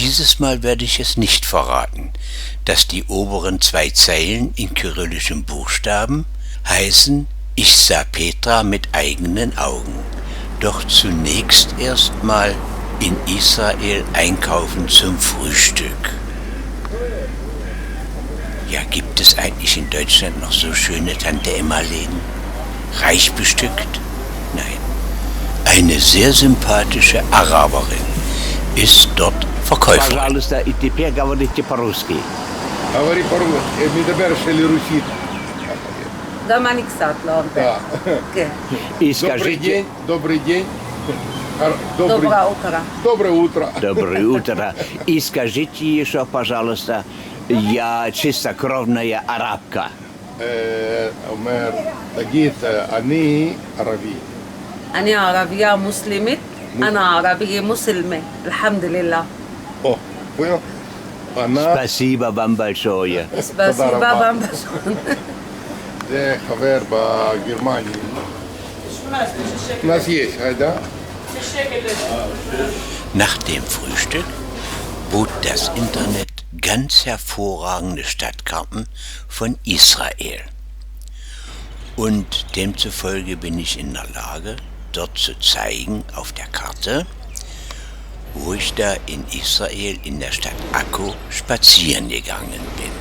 Dieses Mal werde ich es nicht verraten, dass die oberen 2 Zeilen in kyrillischen Buchstaben heißen: Ich sah Petra mit eigenen Augen. Doch zunächst erstmal in Israel einkaufen zum Frühstück. Ja, gibt es eigentlich in Deutschland noch so schöne Tante-Emma-Läden? Reich bestückt? Nein. Eine sehr sympathische Araberin ist dort Verkäuferin. Пожалуйста, и теперь говорите по-русски. Говори по-русски. מדבר שלי רוסית. גם אני קצת, לא הרבה. Да. כן. И Добрый скажите... день, добрый день. Доброе утро. Доброе утро. Доброе утро. И скажите еще, пожалуйста, я чистокровная арабка. אומר, תגיד, אני ערבי. אני ערבייה מוסלמית, أنا عربية مسلمة, الحمد لله. О, понял? Она... Спасибо вам большое. Спасибо רבה. вам. זה חבר בגרמניה. У нас есть, да? Nach dem Frühstück bot das Internet ganz hervorragende Stadtkarten von Israel. Und demzufolge bin ich in der Lage, dort zu zeigen auf der Karte, wo ich da in Israel in der Stadt Akko spazieren gegangen bin.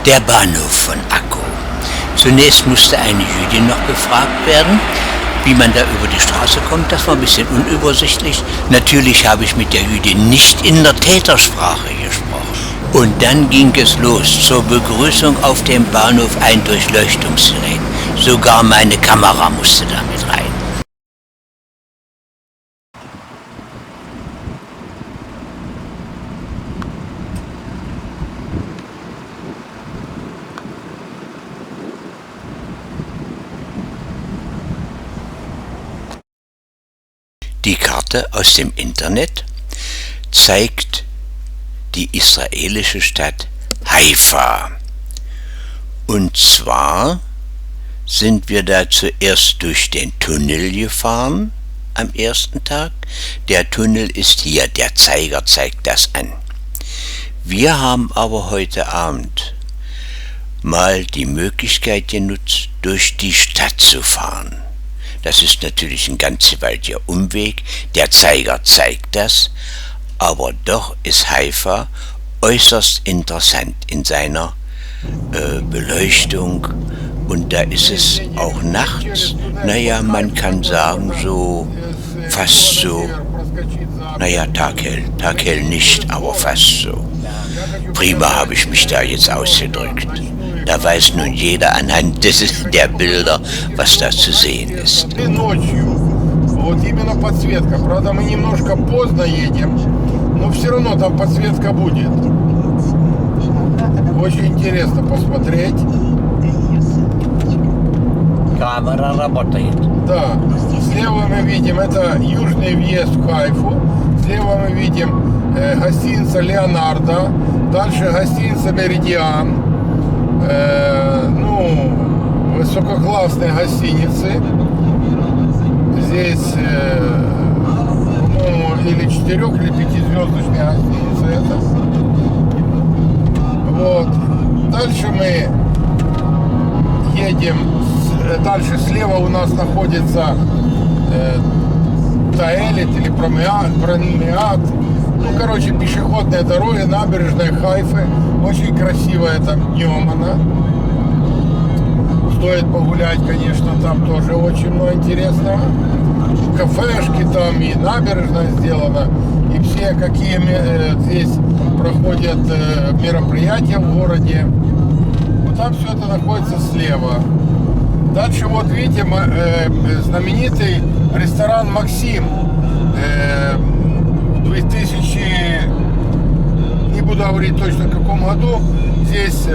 Der Bahnhof von Akko. Zunächst musste eine Jüdin noch befragt werden, wie man da über die Straße kommt. Das war ein bisschen unübersichtlich. Natürlich habe ich mit der Jüdin nicht in der Tätersprache gesprochen. Und dann ging es los zur Begrüßung auf dem Bahnhof ein Durchleuchtungsgerät. Sogar meine Kamera musste damit rein. Die Karte aus dem Internet zeigt die israelische Stadt Haifa. Und zwar sind wir da zuerst durch den Tunnel gefahren am ersten Tag. Der Tunnel ist hier, der Zeiger zeigt das an. Wir haben aber heute Abend mal die Möglichkeit genutzt, durch die Stadt zu fahren. Das ist natürlich ein ganz gewaltiger Umweg, der Zeiger zeigt das, aber doch ist Haifa äußerst interessant in seiner Beleuchtung, und da ist es auch nachts, naja, man kann sagen so, fast so, naja, taghell nicht, aber fast so. Prima habe ich mich da jetzt ausgedrückt. Da weiß nun jeder anhand der Bilder, was da zu sehen ist. Вот именно подсветка. Правда, мы немножко поздно едем, но все равно там подсветка будет. Очень интересно посмотреть. Камера работает. Да, слева мы видим, это южный въезд в Хайфу. Слева мы видим гостиница Леонардо. Дальше гостиница Меридиан. Высококлассные гостиницы. Здесь, по-моему, или 4 или 5-звездочная гостиница это. Вот. Дальше мы едем. Дальше слева у нас находится Таэлит или Промеад. Ну, короче, пешеходная дорога, набережная Хайфы. Очень красивая там днем она. Стоит погулять, конечно, там тоже очень много интересного. Кафешки там и набережная сделана. И все, какие здесь проходят мероприятия в городе. Вот там все это находится слева. Дальше вот видите, знаменитый ресторан «Максим». 2000, не буду говорить точно в каком году, здесь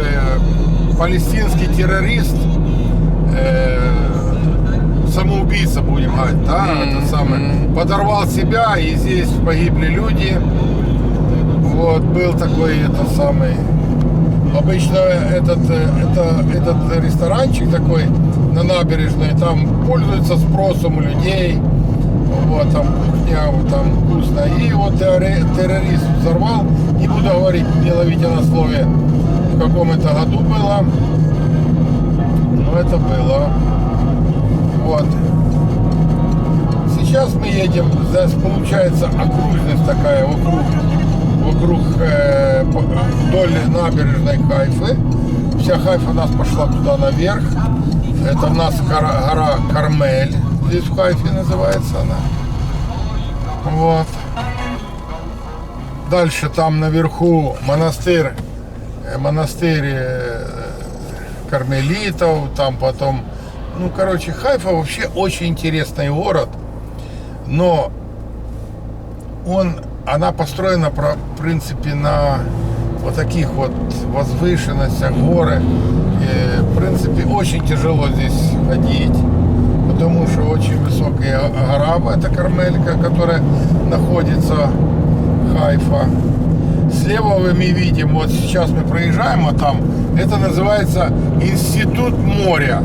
палестинский террорист, самоубийца, будем говорить, да, это самое, подорвал себя, и здесь погибли люди. Вот, был такой, это самый, обычно этот ресторанчик такой на набережной, там пользуется спросом у людей. Вот, там кухня, вот, там вкусно. И вот террорист взорвал, не буду говорить, не ловите на слове, в каком это году было. Но это было. Вот. Сейчас мы едем, здесь получается окружность такая вокруг вдоль набережной Хайфы. Вся Хайфа у нас пошла туда наверх. Это у нас гора Кармель. Здесь в Хайфе называется она. Вот. Дальше там наверху монастырь кармелитов, там потом, ну, короче, Хайфа вообще очень интересный город, но она построена, в принципе, на вот таких вот возвышенностях, горы. И, в принципе, очень тяжело здесь ходить, потому что очень высокая гора, это Кармелька, которая находится Хайфа. Слева мы видим, вот сейчас мы проезжаем, а там, это называется Институт моря.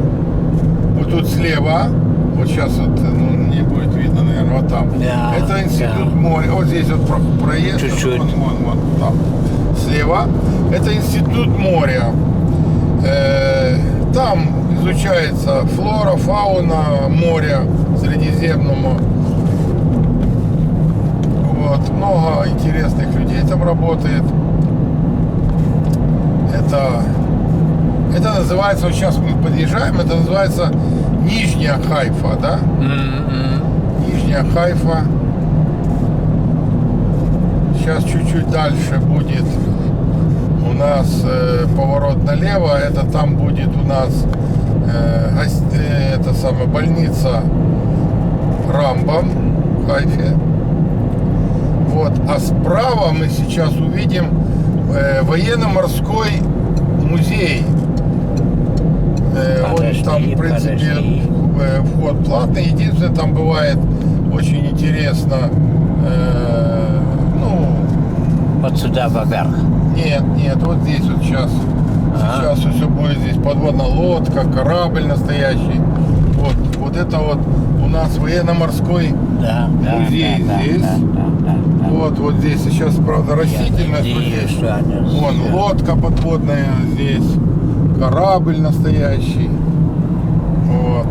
Вот тут слева, вот сейчас вот, ну, не будет видно, наверное, вот там. Да, это Институт моря. Вот здесь вот проезд. Чуть-чуть. Вот там. Слева. Это Институт моря. Там изучается флора, фауна моря Средиземного. Вот, много интересных людей там работает. Это называется, вот сейчас мы подъезжаем, это называется Нижняя Хайфа, да? Нижняя Хайфа. Сейчас чуть-чуть дальше будет у нас поворот налево. Это там будет у нас это самая больница Рамбам в Хайфе. Вот. А справа мы сейчас увидим военно-морской музей. Он там, в принципе, вход платный. Единственное, там бывает очень интересно. Вот сюда вверх. Нет, вот здесь вот сейчас. Сейчас все будет здесь. Подводная лодка, корабль настоящий. Вот это вот у нас военно-морской музей здесь. Вот здесь сейчас, правда, растительность. Здесь. Вон лодка подводная здесь. Корабль настоящий. Вот.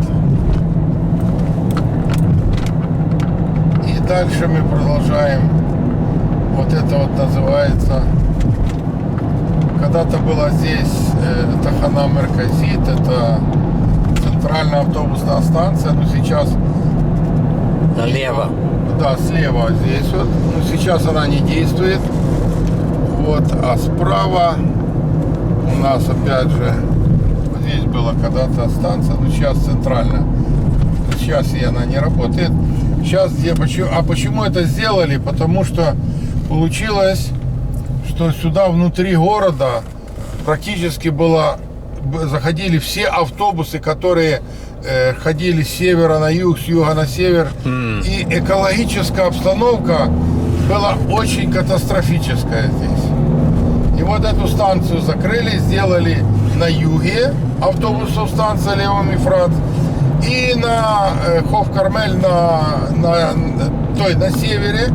И дальше мы продолжаем. Вот это вот называется. Когда-то была здесь Тахана Мерказит, это центральная автобусная станция, но сейчас... Налево. Да, слева здесь вот. Но сейчас она не действует. Вот, а справа у нас опять же, вот здесь была когда-то станция, но сейчас центральная. Сейчас и она не работает. Сейчас почему это сделали? Потому что получилось, что сюда внутри города практически заходили все автобусы, которые ходили с севера на юг, с юга на север. И экологическая обстановка была очень катастрофическая здесь. И вот эту станцию закрыли, сделали на юге автобусов станция Лео Мифрат. И на Хоф-Кармель на севере,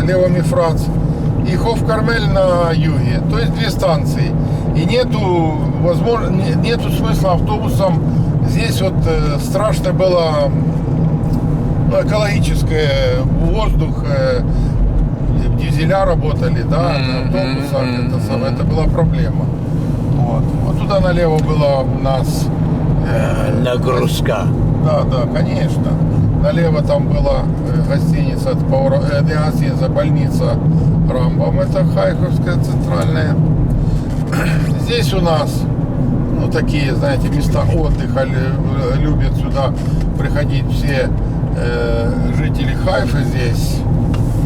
Левом Ефрат, и Хоф-Кармель на юге. То есть две станции. И нету смысла автобусам. Здесь вот страшно было экологическое, воздух, дизеля работали, да, на автобусах, это была проблема. Вот туда налево была у нас нагрузка. Да, конечно. Налево там была гостиница, не гостиница, больница Рамбам, это Хайфовская центральная. Здесь у нас, такие, знаете, места отдыха, любят сюда приходить все жители Хайфа здесь.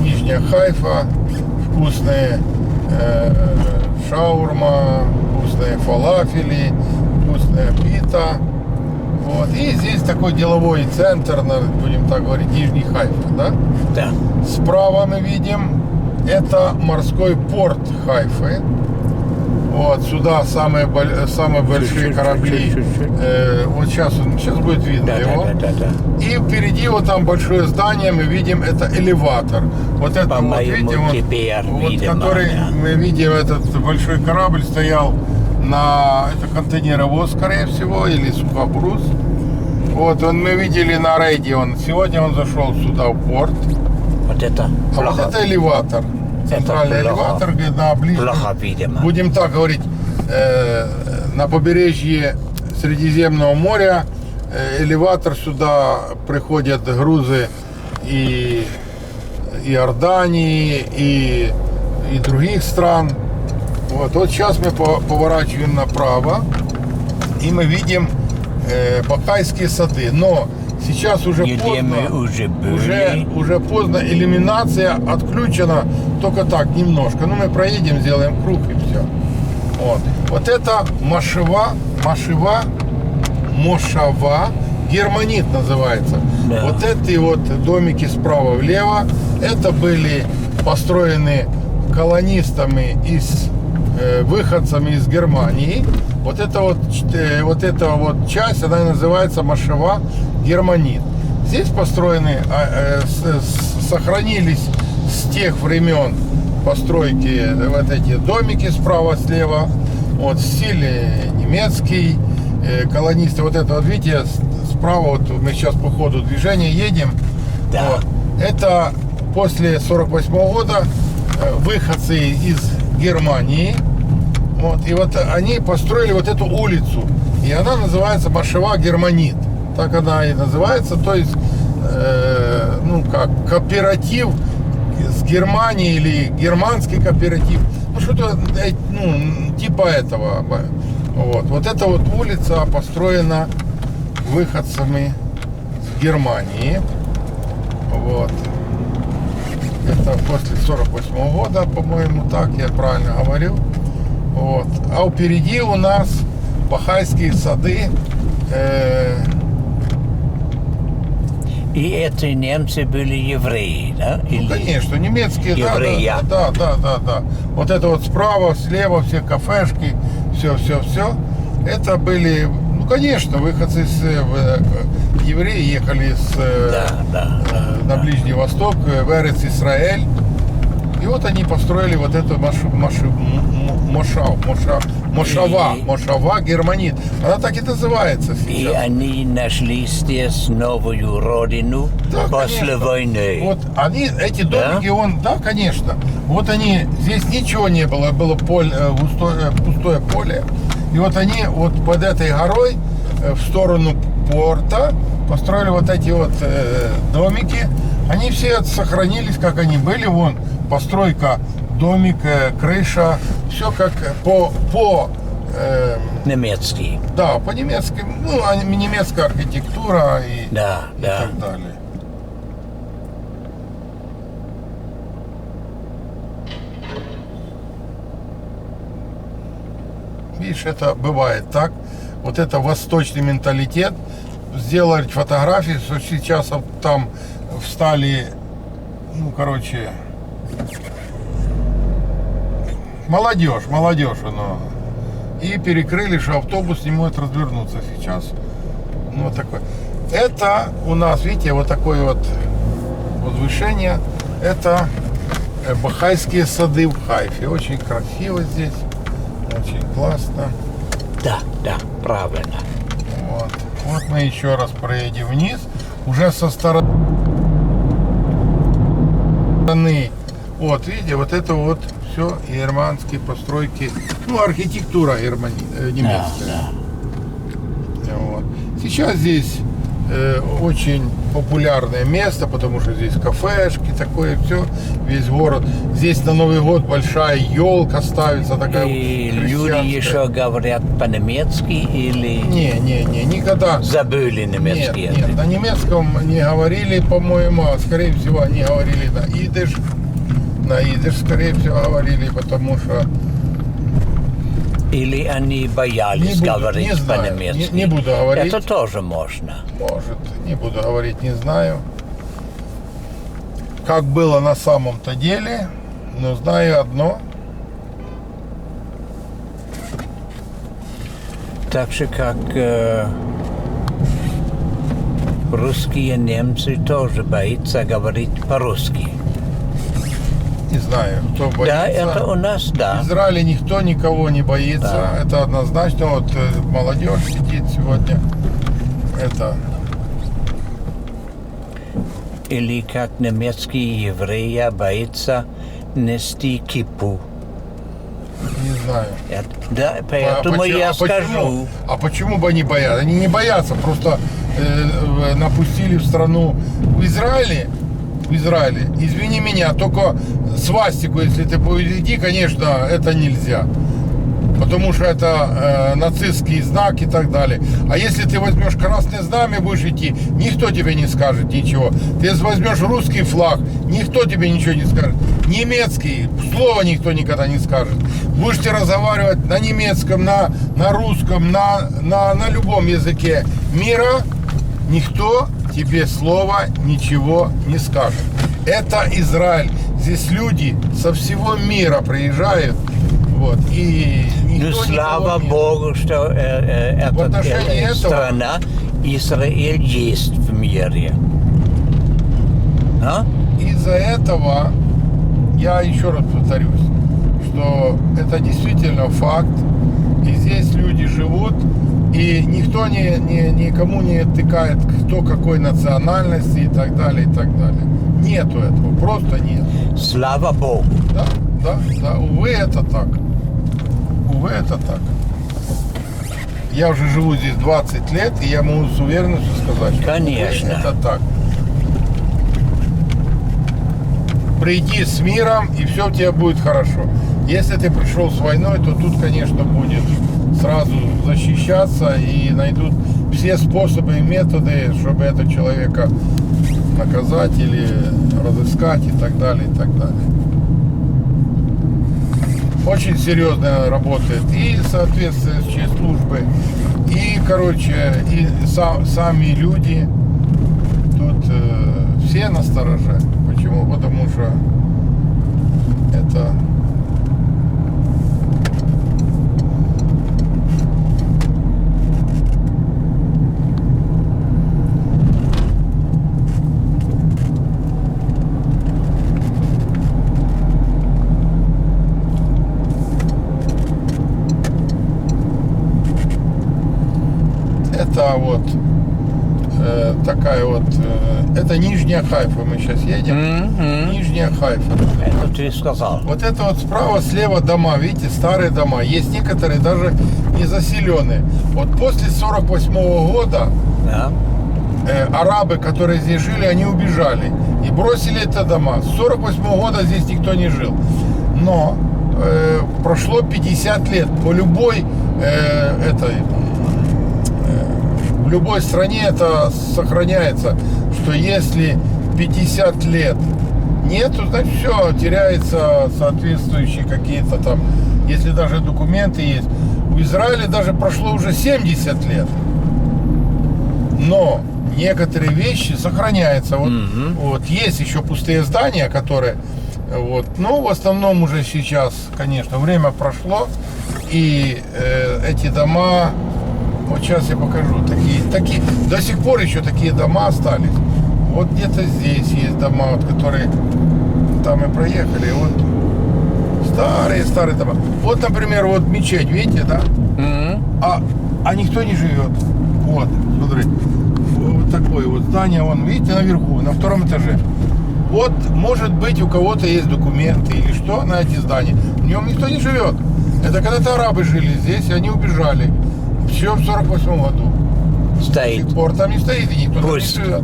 Нижняя Хайфа, вкусные шаурма, вкусные фалафели, вкусная пита. Вот. И здесь такой деловой центр, будем так говорить, Нижний Хайфа, да? Да. Справа мы видим, это морской порт Хайфы. Вот сюда самые большие корабли. Вот сейчас будет видно его. Да. И впереди вот там большое здание, мы видим, это элеватор. Вот это вот, видите, который мы видим, этот большой корабль стоял это контейнеровоз, скорее всего, или сухогруз. Вот мы видели на рейде, сегодня он зашел сюда в порт. Вот это вот это элеватор. Центральный элеватор, где на ближнем, будем так говорить, на побережье Средиземного моря элеватор сюда приходят грузы и Иордании, и других стран. Вот сейчас мы поворачиваем направо, и мы видим Бахайские сады. Но сейчас уже поздно, уже поздно, иллюминация отключена, только так, немножко. Мы проедем, сделаем круг и все. Вот это Мошава, Германит называется. Да. Вот эти вот домики справа влево, это были построены колонистами выходцами из Германии. Вот эта вот часть, она называется Мошава, Германит. Здесь построены, сохранились с тех времен постройки, вот эти домики справа-слева, вот стиль немецкий, колонисты. Вот это вот, видите, справа, вот мы сейчас по ходу движения едем. Да. Вот, это после 48 года выходцы из Германии. Вот, и вот они построили вот эту улицу, и она называется Мошава Германит. Так она и называется, то есть, как кооператив с Германией или германский кооператив. Что-то, типа этого. Вот эта вот улица построена выходцами с Германии. Вот. Это после 48 года, по-моему, так я правильно говорю. Вот. А впереди у нас Бахайские сады. И эти немцы были евреи, да? Конечно, немецкие, евреи. Да. Вот это вот справа, слева, все кафешки, все. Это были, конечно, выходцы евреи ехали на Ближний Восток, в Эрец-Исраэль. И вот они построили вот эту Мошава Германит. Она так и называется сейчас. И они нашли здесь новую родину после войны. Вот эти домики, конечно. Вот здесь ничего не было, было пустое поле. И вот они вот под этой горой в сторону порта построили вот эти вот домики. Они все сохранились, как они были. Вон постройка, домик, крыша, все как по немецкий. Да, по-немецки, немецкая архитектура и так далее. Видишь, это бывает так. Вот это восточный менталитет. Сделать фотографии, что сейчас там встали, молодежь, и перекрыли, что автобус не может развернуться сейчас. Ну, вот такой. Это у нас, видите, вот такое вот возвышение. Это Бахайские сады в Хайфе. Очень красиво здесь. Очень классно. Да, правильно. Вот. Вот мы еще раз проедем вниз. Уже со стороны. Вот, видите, вот это вот все германские постройки. Ну, архитектура немецкая. Вот. Сейчас здесь очень популярное место, потому что здесь кафешки, такое все, весь город. Здесь на Новый год большая елка ставится, такая И люди еще говорят по-немецки или Не, никогда. забыли немецкий язык? Нет, на немецком не говорили, по-моему, а скорее всего они говорили на идиш. На идиш, скорее всего, говорили, потому что Или они боялись говорить не знаю, по-немецки? не буду говорить. Это тоже можно. Может, не буду говорить, не знаю. Как было на самом-то деле, но знаю одно. Так же, как русские немцы тоже боятся говорить по-русски. Не знаю, кто боится. Да, это у нас, да. В Израиле никто никого не боится. Да. Это однозначно. Вот молодежь сидит сегодня. Это Или как немецкие евреи боятся нести кипу. не знаю. Да, поэтому я скажу. Почему бы они боятся? Они не боятся, просто напустили в страну в Израиле, извини меня, только свастику, если ты поведи, конечно, это нельзя. Потому что это нацистский знак и так далее. А если ты возьмешь красное знамя, будешь идти, никто тебе не скажет ничего. Ты возьмешь русский флаг, никто тебе ничего не скажет. Немецкий, слова никто никогда не скажет. Будешь ты разговаривать на немецком, на русском, на любом языке мира, никто тебе слова ничего не скажет. Это Израиль. Здесь люди со всего мира приезжают. Вот, и Ну, слава Богу, что эта страна Израиль есть в мире. А? Из-за этого, я еще раз повторюсь, что это действительно факт. И здесь люди живут, и никто никому не тыкает, кто какой национальности и так далее, и так далее. Нету этого, просто нет. Слава Богу. Да, увы, это так. Увы, это так. Я уже живу здесь 20 лет, и я могу с уверенностью сказать, что Конечно. увы, это так. Приди с миром, и все у тебя будет хорошо. Если ты пришел с войной, то тут, конечно, будет сразу защищаться, и найдут все способы и методы, чтобы этого человека наказать или разыскать и так далее, и так далее. Очень серьезно работает и соответствующие службы, и, и сами люди. Тут все настороже. Почему? Потому что это вот такая вот, это Нижняя Хайфа, мы сейчас едем. Нижняя Хайфа. Это ты сказал. Вот это вот справа, слева дома, видите, старые дома. Есть некоторые даже не заселенные. Вот после 48-го года Да. арабы, которые здесь жили, они убежали и бросили это дома. С 48-го года здесь никто не жил. Но прошло 50 лет. По любой в любой стране это сохраняется, что если 50 лет нету, значит все, теряется соответствующие какие-то там, если даже документы есть. В Израиле даже прошло уже 70 лет. Но некоторые вещи сохраняются. Вот есть еще пустые здания, которые вот, но в основном уже сейчас, конечно, время прошло, и эти дома Вот сейчас я покажу. Такие, до сих пор еще такие дома остались. Вот где-то здесь есть дома, вот, которые там и проехали. Вот старые дома. Вот, например, вот мечеть, видите, да? А никто не живет. Вот, смотрите. Вот такое вот здание, вон, видите, наверху, на втором этаже. Вот, может быть, у кого-то есть документы или что на эти здания. В нем никто не живет. Это когда-то арабы жили здесь, и они убежали. Все в 48 году. До Стоит. сих пор там не стоит, и никто там не Пусть. живет.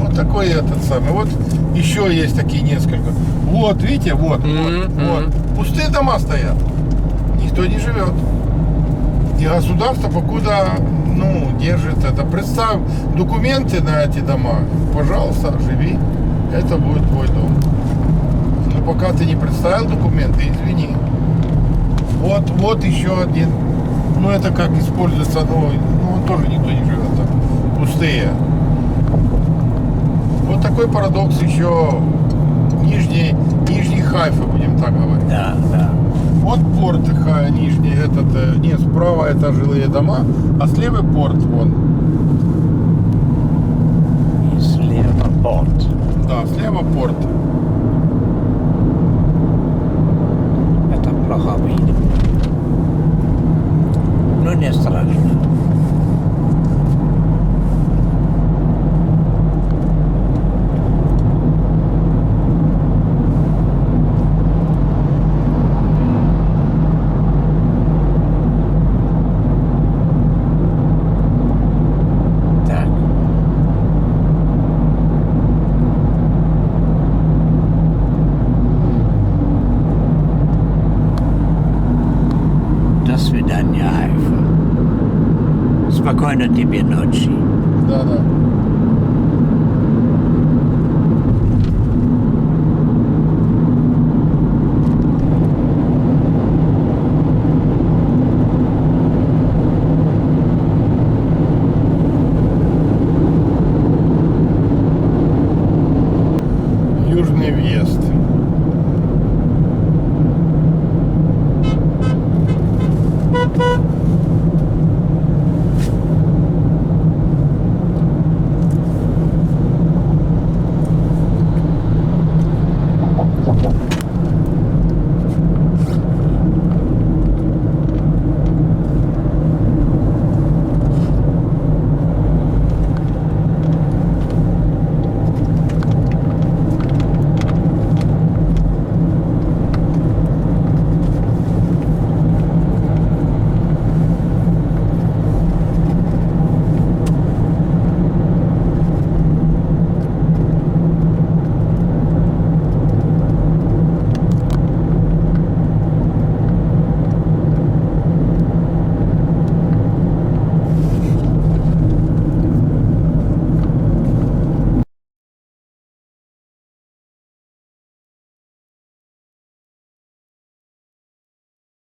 Вот такой этот самый. Вот еще есть такие несколько. Вот, видите, вот. Пустые дома стоят. Никто не живет. И государство покуда, держит это. Представь документы на эти дома. Пожалуйста, живи. Это будет твой дом. Но пока ты не представил документы, извини. Вот еще один. Это как используется, он тоже никто не живет там. Пустые. Вот такой парадокс еще Нижний Хайфа, будем так говорить. Да. Вот порт нижний, нет, справа это жилые дома, а слева порт вон. И слева порт. Да, слева порт. Это плохо видно. Ну, не страшно. Так. До свидания, Айфа. Спокойной тебе ночи. Да.